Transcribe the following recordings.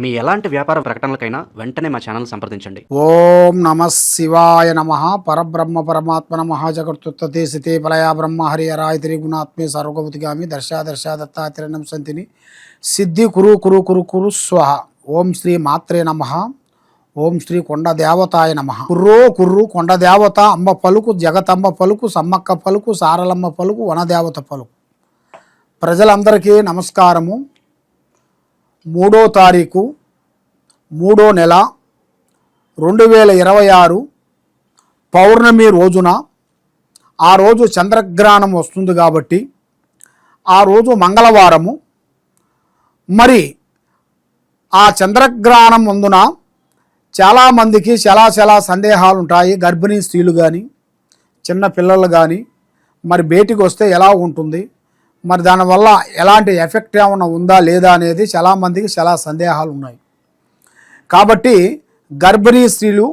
మీ ఎలాంటి వ్యాపార ప్రకటనలకైనా వెంటనే మా ఛానల్ సంప్రదించండి. ఓం నమ శివాయ నమ. పరబ్రహ్మ పరమాత్మ నమ. జగత్తుత్తే సితే పలయా బ్రహ్మ హరిహరాయ త్రిగుణాత్మే సర్వగతిగామి దర్శ దత్తాత్రేయం సంతిని సిద్ధి కురు కురు కురు కురు స్వహ. ఓం శ్రీ మాత్రే నమ. ఓం శ్రీ కొండ దేవతాయ నమ. కుర్రో కుర్రు కొండ దేవత అమ్మ పలుకు, జగతమ్మ పలుకు, సమ్మక్క పలుకు, సారలమ్మ పలుకు, వనదేవత పలుకు. ప్రజలందరికీ నమస్కారము. 3వ తారీఖు 3వ నెల 2026 పౌర్ణమి రోజున, ఆ రోజు చంద్రగ్రహణం వస్తుంది కాబట్టి ఆ రోజు మంగళవారము. మరి ఆ చంద్రగ్రహణం ముందున చాలామందికి చాలా సందేహాలు ఉంటాయి. గర్భిణీ స్త్రీలు కానీ చిన్న పిల్లలు కానీ మరి బయటికి వస్తే ఎలా ఉంటుంది, మరి దానివల్ల ఎలాంటి ఎఫెక్ట్ ఏమైనా ఉందా లేదా అనేది చాలామందికి చాలా సందేహాలు ఉన్నాయి. కాబట్టి గర్భిణీ స్త్రీలు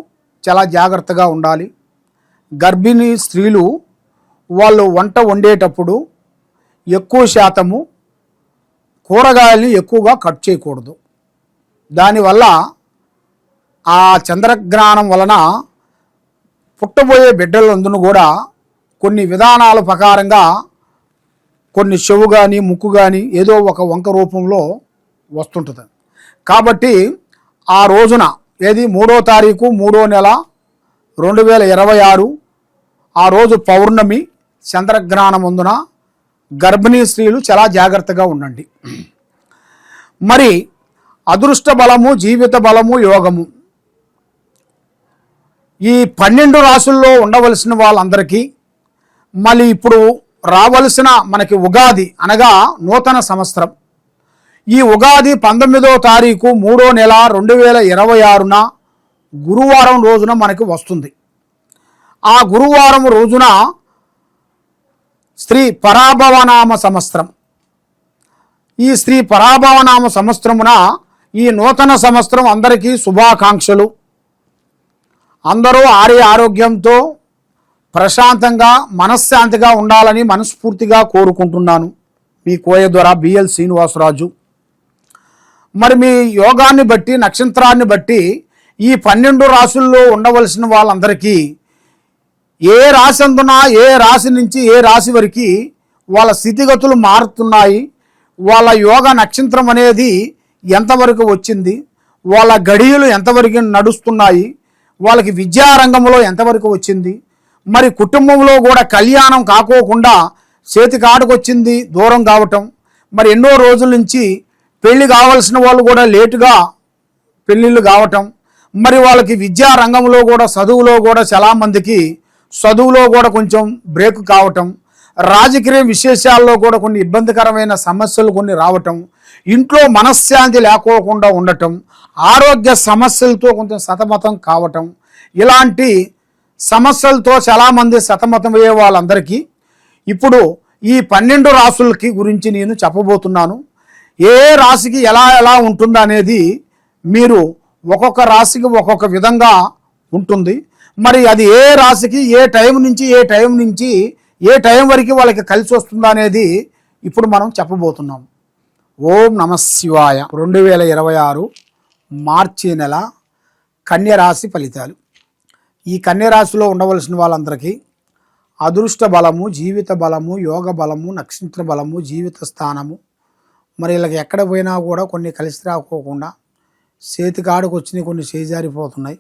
చాలా జాగ్రత్తగా ఉండాలి. గర్భిణీ స్త్రీలు వాళ్ళు వంట వండేటప్పుడు ఎక్కువ శాతము కూరగాయలని ఎక్కువగా కట్ చేయకూడదు. దానివల్ల ఆ చంద్రగ్రహణం వలన పుట్టబోయే బిడ్డలందరూ కూడా కొన్ని విధానాల ప్రకారంగా కొన్ని చెవు కానీ ముక్కు కానీ ఏదో ఒక వంక రూపంలో వస్తుంటుంది. కాబట్టి ఆ రోజున ఏది 3వ తారీఖు 3వ నెల 2026 ఆ రోజు పౌర్ణమి చంద్రగ్రహణం ముందున గర్భిణీ స్త్రీలు చాలా జాగ్రత్తగా ఉండండి. మరి అదృష్ట బలము, జీవిత బలము, యోగము ఈ 12 రాసుల్లో ఉండవలసిన వాళ్ళందరికీ మళ్ళీ ఇప్పుడు రావలసిన మనకి ఉగాది అనగా నూతన సంవత్సరం. ఈ ఉగాది 19వ తారీఖు 3వ నెల 2026న గురువారం రోజున మనకి వస్తుంది. ఆ గురువారం రోజున శ్రీ పరాభవనామ సంవత్సరం. ఈ శ్రీ పరాభవనామ సంవత్సరమున ఈ నూతన సంవత్సరం అందరికీ శుభాకాంక్షలు. అందరూ ఆరోగ్యంతో ప్రశాంతంగా మనశ్శాంతిగా ఉండాలని మనస్ఫూర్తిగా కోరుకుంటున్నాను. మీ కోయ ద్వారా బిఎల్ శ్రీనివాసరాజు. మరి మీ యోగాన్ని బట్టి, నక్షత్రాన్ని బట్టి ఈ 12 రాసుల్లో ఉండవలసిన వాళ్ళందరికీ ఏ రాశి అందునా ఏ రాశి నుంచి ఏ రాశి వరకు వాళ్ళ స్థితిగతులు మారుతున్నాయి, వాళ్ళ యోగ నక్షత్రం అనేది ఎంతవరకు వచ్చింది, వాళ్ళ గడియలు ఎంతవరకు నడుస్తున్నాయి, వాళ్ళకి విద్యారంగంలో ఎంతవరకు వచ్చింది, మరి కుటుంబంలో కూడా కళ్యాణం కాకోకుండా చేతికాడుకొచ్చింది దూరం కావటం, మరి ఎన్నో రోజుల నుంచి పెళ్లి కావాల్సిన వాళ్ళు కూడా లేటుగా పెళ్ళిళ్ళు కావటం, మరి వాళ్ళకి విద్యా రంగంలో కూడా చదువులో కూడా చాలామందికి చదువులో కూడా కొంచెం బ్రేక్ కావటం, రాజకీయ విశేషాల్లో కూడా కొన్ని ఇబ్బందికరమైన సమస్యలు కొన్ని రావటం, ఇంట్లో మనశ్శాంతి లేకోకుండా ఉండటం, ఆరోగ్య సమస్యలతో కొంచెం సతమతం కావటం, ఇలాంటి సమస్యలతో చాలామంది సతమతమయ్యే వాళ్ళందరికీ ఇప్పుడు ఈ 12 రాసులకి గురించి నేను చెప్పబోతున్నాను. ఏ రాశికి ఎలా ఎలా ఉంటుందో అనేది మీరు ఒక్కొక్క రాశికి ఒక్కొక్క విధంగా ఉంటుంది. మరి అది ఏ రాశికి ఏ టైం నుంచి ఏ టైం వరకు వాళ్ళకి కలిసి వస్తుందో అనేది ఇప్పుడు మనం చెప్పబోతున్నాం. ఓం నమ శివాయ. 2026 మార్చి నెల కన్యరాశి ఫలితాలు. ఈ కన్యరాశిలో ఉండవలసిన వాళ్ళందరికీ అదృష్ట బలము, జీవిత బలము, యోగ బలము, నక్షత్ర బలము, జీవిత స్థానము, మరి వీళ్ళకి ఎక్కడ పోయినా కూడా కొన్ని కలిసి రాకోకుండా చేతికాడుకు వచ్చినాయి, కొన్ని చేజారిపోతున్నాయి,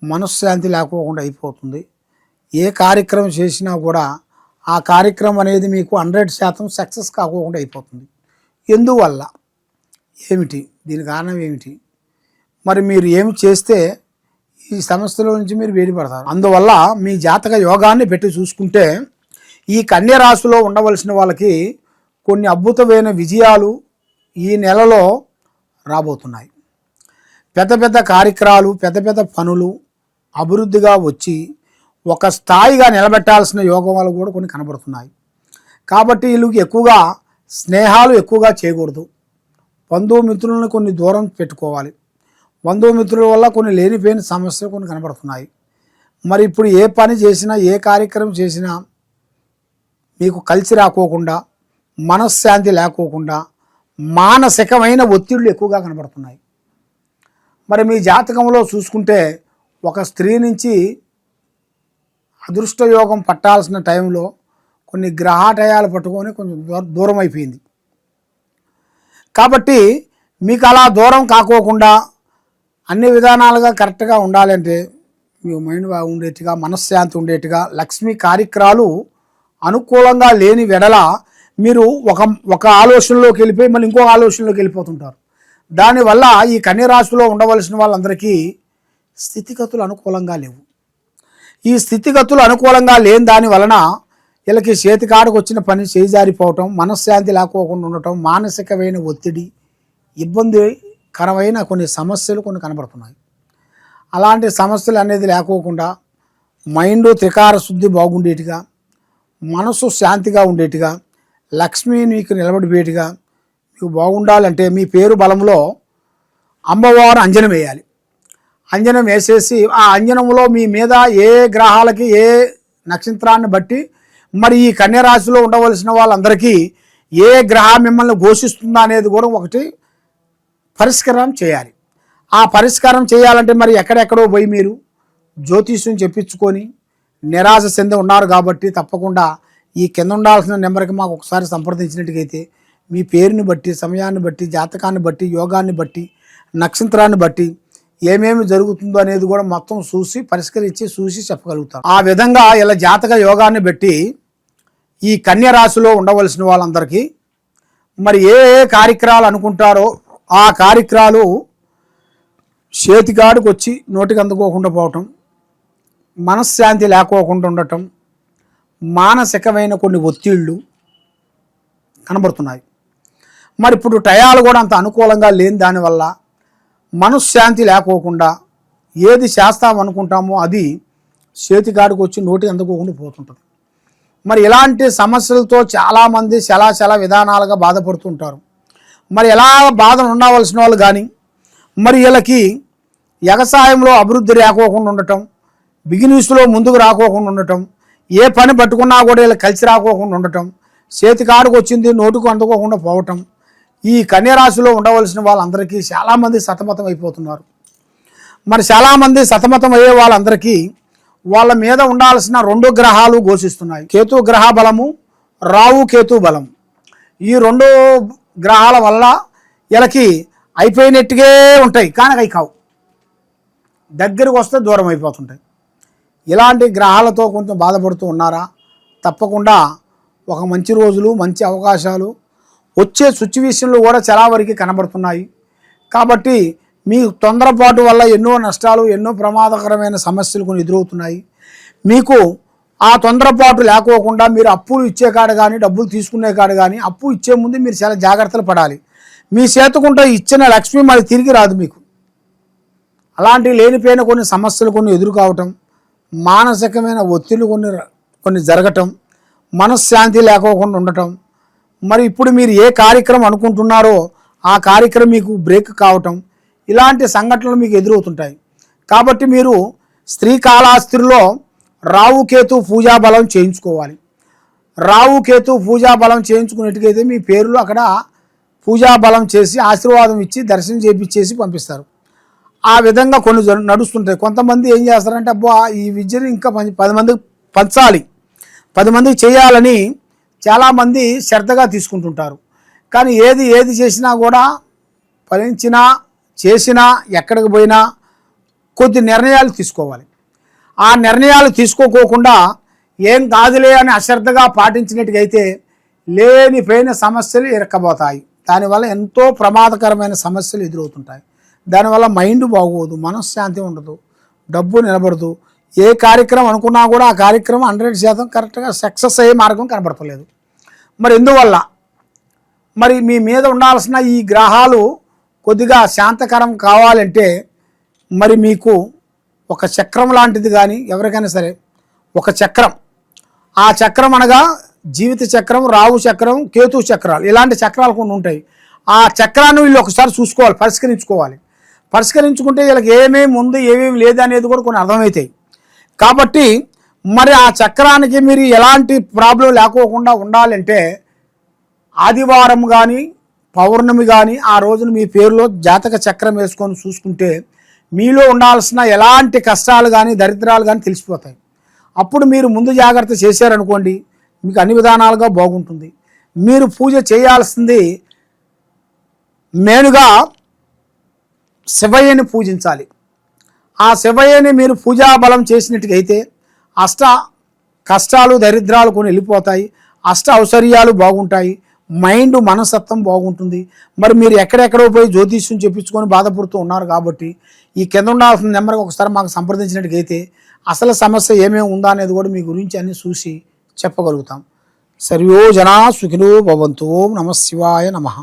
మనశ్శాంతి లేకోకుండా అయిపోతుంది. ఏ కార్యక్రమం చేసినా కూడా ఆ కార్యక్రమం అనేది మీకు 100% సక్సెస్ కాకోకుండా అయిపోతుంది. ఎందువల్ల ఏమిటి, దీని కారణం ఏమిటి, మరి మీరు ఏమి చేస్తే ఈ సమస్యల నుంచి మీరు బయటపడతారు. అందువల్ల మీ జాతక యోగాన్ని పెట్టి చూసుకుంటే ఈ కన్య రాశిలో ఉండవలసిన వాళ్ళకి కొన్ని అద్భుతమైన విజయాలు ఈ నెలలో రాబోతున్నాయి. పెద్ద కార్యక్రమాలు, పెద్ద పనులు అభివృద్ధిగా వచ్చి ఒక స్థాయిగా నిలబెట్టాల్సిన యోగాలు కూడా కొన్ని కనబడుతున్నాయి. కాబట్టి వీళ్ళకి ఎక్కువగా స్నేహాలు ఎక్కువగా చేయకూడదు. బంధుమిత్రులను కొన్ని దూరం పెట్టుకోవాలి. బంధుమిత్రుల వల్ల కొన్ని లేనిపోయిన సమస్యలు కొన్ని కనబడుతున్నాయి. మరి ఇప్పుడు ఏ పని చేసినా ఏ కార్యక్రమం చేసినా మీకు కలిసి రాకోకుండా, మనశ్శాంతి లేకోకుండా, మానసికమైన ఒత్తిళ్లు ఎక్కువగా కనబడుతున్నాయి. మరి మీ జాతకంలో చూసుకుంటే ఒక స్త్రీ నుంచి అదృష్టయోగం పట్టాల్సిన టైంలో కొన్ని గ్రహాటయాలు పట్టుకొని కొంచెం దూరం అయిపోయింది. కాబట్టి మీకు అలా దూరం కాకోకుండా అన్ని విధానాలుగా కరెక్ట్గా ఉండాలంటే మీ మైండ్ ఉండేట్టుగా, మనశ్శాంతి ఉండేట్టుగా, లక్ష్మీ కార్యక్రమాలు అనుకూలంగా లేని వెడల మీరు ఒక ఆలోచనలోకి వెళ్ళిపోయి మళ్ళీ ఇంకో ఆలోచనలోకి వెళ్ళిపోతుంటారు. దానివల్ల ఈ కన్య రాశిలో ఉండవలసిన వాళ్ళందరికీ స్థితిగతులు అనుకూలంగా లేవు. ఈ స్థితిగతులు అనుకూలంగా లేని దాని వలన వీళ్ళకి చేతికాడకు వచ్చిన పని చేజారిపోవటం, మనశ్శాంతి లేకోకుండా ఉండటం, మానసికమైన ఒత్తిడి, ఇబ్బందికరమైన కొన్ని సమస్యలు కొన్ని కనబడుతున్నాయి. అలాంటి సమస్యలు అనేది లేకోకుండా మైండ్ త్రికార శుద్ధి బాగుండేట్టుగా, మనసు శాంతిగా ఉండేట్టుగా, లక్ష్మీ నీకు నిలబడిపోయేట్టుగా మీకు బాగుండాలంటే మీ పేరు బలంలో అమ్మవారు అంజనం వేయాలి. అంజనం వేసేసి ఆ అంజనంలో మీ మీద ఏ గ్రహాలకి ఏ నక్షత్రాన్ని బట్టి మరి ఈ కన్యరాశిలో ఉండవలసిన వాళ్ళందరికీ ఏ గ్రహం మిమ్మల్ని ఘోషిస్తుందా అనేది కూడా ఒకటి పరిష్కారం చేయాలి. ఆ పరిష్కారం చేయాలంటే మరి ఎక్కడెక్కడో పోయి మీరు జ్యోతిష్యం చెప్పించుకొని నిరాశ చెంది ఉన్నారు కాబట్టి తప్పకుండా ఈ కింద ఉండాల్సిన నెంబర్కి మాకు ఒకసారి సంప్రదించినట్టుగైతే మీ పేరుని బట్టి, సమయాన్ని బట్టి, జాతకాన్ని బట్టి, యోగాన్ని బట్టి, నక్షత్రాన్ని బట్టి ఏమేమి జరుగుతుందో అనేది కూడా మొత్తం చూసి పరిష్కరించి చూసి చెప్పగలుగుతాం. ఆ విధంగా ఇలా జాతక యోగాన్ని బట్టి ఈ కన్య రాశిలో ఉండవలసిన వాళ్ళందరికీ మరి ఏ ఏ కార్యక్రమాలు అనుకుంటారో ఆ కార్యక్రమాలు చేతికాడికి వచ్చి నోటికి అందుకోకుండా పోవటం, మనశ్శాంతి లేకోకుండా ఉండటం, మానసికమైన కొన్ని ఒత్తిళ్ళు కనబడుతున్నాయి. మరి ఇప్పుడు టయాలు కూడా అంత అనుకూలంగా లేని దానివల్ల మనశ్శాంతి లేకోకుండా ఏది చేస్తామనుకుంటామో అది చేతికాడికి వచ్చి నోటికి అందుకోకుండా పోతుంటుంది. మరి ఇలాంటి సమస్యలతో చాలామంది చాలా విధానాలుగా బాధపడుతుంటారు. మరి ఎలా బాధలు ఉండవలసిన వాళ్ళు కానీ మరి వీళ్ళకి వ్యవసాయంలో అభివృద్ధి రాకోకుండా ఉండటం, బిజినెస్లో ముందుకు రాకోకుండా ఉండటం, ఏ పని పట్టుకున్నా కూడా వీళ్ళకి కలిసి రాకోకుండా ఉండటం, చేతికాడికి వచ్చింది నోటుకు అందుకోకుండా పోవటం, ఈ కన్యరాశిలో ఉండవలసిన వాళ్ళందరికీ చాలామంది సతమతం అయిపోతున్నారు. మరి చాలామంది సతమతం అయ్యే వాళ్ళందరికీ వాళ్ళ మీద ఉండాల్సిన 2 గ్రహాలు ఘోషిస్తున్నాయి. కేతు గ్రహ బలము, రావు కేతు బలం. ఈ 2 గ్రహాల వల్ల వీళ్ళకి అయిపోయినట్టుగా ఉంటాయి, కానీ అవి కావు, దగ్గరకు వస్తే దూరం అయిపోతుంటాయి. ఇలాంటి గ్రహాలతో కొంచెం బాధపడుతూ ఉన్నారా? తప్పకుండా ఒక మంచి రోజులు, మంచి అవకాశాలు వచ్చే సిచ్యువేషన్లు కూడా చాలా వరకు కనబడుతున్నాయి. కాబట్టి మీ తొందరపాటు వల్ల ఎన్నో నష్టాలు, ఎన్నో ప్రమాదకరమైన సమస్యలు కొన్ని ఎదురవుతున్నాయి. మీకు ఆ తొందరపాటు లేకోకుండా మీరు అప్పులు ఇచ్చే కాడ కానీ, డబ్బులు తీసుకునే కాడ కానీ, అప్పు ఇచ్చే ముందు మీరు చాలా జాగ్రత్తలు పడాలి. మీ చేతుకుంటే ఇచ్చిన లక్ష్మి మరి తిరిగి రాదు మీకు. అలాంటి లేనిపోయిన కొన్ని సమస్యలు కొన్ని ఎదురు కావటం, మానసికమైన ఒత్తిళ్లు కొన్ని జరగటం, మనశ్శాంతి లేకోకుండా ఉండటం, మరి ఇప్పుడు మీరు ఏ కార్యక్రమం అనుకుంటున్నారో ఆ కార్యక్రమం మీకు బ్రేక్ కావటం, ఇలాంటి సంఘటనలు మీకు ఎదురవుతుంటాయి. కాబట్టి మీరు శ్రీకాళహస్తిలో రావుకేతు పూజాబలం చేయించుకోవాలి. రావుకేతు పూజాబలం చేయించుకున్నట్టుగైతే మీ పేర్లు అక్కడ పూజాబలం చేసి ఆశీర్వాదం ఇచ్చి దర్శనం చేయించేసి పంపిస్తారు. ఆ విధంగా కొన్ని నడుస్తుంటాయి. కొంతమంది ఏం చేస్తారంటే అబ్బా ఈ విద్యను ఇంకా 10 మందికి పంచాలి, 10 మందికి చేయాలని చాలామంది శ్రద్ధగా తీసుకుంటుంటారు. కానీ ఏది చేసినా కూడా ఫలించినా చేసినా ఎక్కడికి పోయినా కొద్ది నిర్ణయాలు తీసుకోవాలి. ఆ నిర్ణయాలు తీసుకోకోకుండా ఏం కాదులే అని అశ్రద్ధగా పాటించినట్టుగైతే లేనిపోయిన సమస్యలు ఇరక్కబోతాయి. దానివల్ల ఎంతో ప్రమాదకరమైన సమస్యలు ఎదురవుతుంటాయి. దానివల్ల మైండ్ బాగోదు, మనశ్శాంతి ఉండదు, డబ్బు నిలబడదు. ఏ కార్యక్రమం అనుకున్నా కూడా ఆ కార్యక్రమం 100% కరెక్ట్గా సక్సెస్ అయ్యే మార్గం కనబడతలేదు. మరి ఎందువల్ల? మరి మీ మీద ఉండాల్సిన ఈ గ్రహాలు కొద్దిగా శాంతకరం కావాలంటే మరి మీకు ఒక చక్రం లాంటిది కానీ ఎవరికైనా సరే ఒక చక్రం, ఆ చక్రం అనగా జీవిత చక్రం, రావు చక్రం, కేతు చక్రాలు, ఇలాంటి చక్రాలు కొన్ని ఉంటాయి. ఆ చక్రాన్ని వీళ్ళు ఒకసారి చూసుకోవాలి, పరిష్కరించుకుంటే వీళ్ళకి ఏమేమి ఉంది ఏమేమి లేదు అనేది కూడా కొన్ని అర్థమవుతాయి. కాబట్టి మరి ఆ చక్రానికి మీరు ఎలాంటి ప్రాబ్లం లేకోకుండా ఉండాలంటే ఆదివారం కానీ పౌర్ణమి కానీ ఆ రోజున మీ పేరులో జాతక చక్రం వేసుకొని చూసుకుంటే మీలో ఉండాల్సిన ఎలాంటి కష్టాలు కానీ దరిద్రాలు కానీ తెలిసిపోతాయి. అప్పుడు మీరు ముందు జాగ్రత్త చేశారనుకోండి, మీకు అన్ని విధానాలుగా బాగుంటుంది. మీరు పూజ చేయాల్సింది మెయిన్గా శివయ్యని పూజించాలి. ఆ శివయ్యని మీరు పూజాబలం చేసినట్టుగైతే అష్ట కష్టాలు దరిద్రాలు కొన్ని వెళ్ళిపోతాయి, అష్ట ఔశ్వర్యాలు బాగుంటాయి, మైండ్ మనస్తత్వం బాగుంటుంది. మరి మీరు ఎక్కడెక్కడో పోయి జ్యోతిష్యం చెప్పించుకొని బాధపడుతూ ఉన్నారు కాబట్టి ఈ కింద ఉండాల్సిన నెంబర్కి ఒకసారి మాకు సంప్రదించినట్టుగైతే అసలు సమస్య ఏమేమి ఉందా అనేది కూడా మీ గురించి అన్ని చూసి చెప్పగలుగుతాం. సర్వో జనా సుఖినో భవంతు. ఓం నమః శివాయ నమః.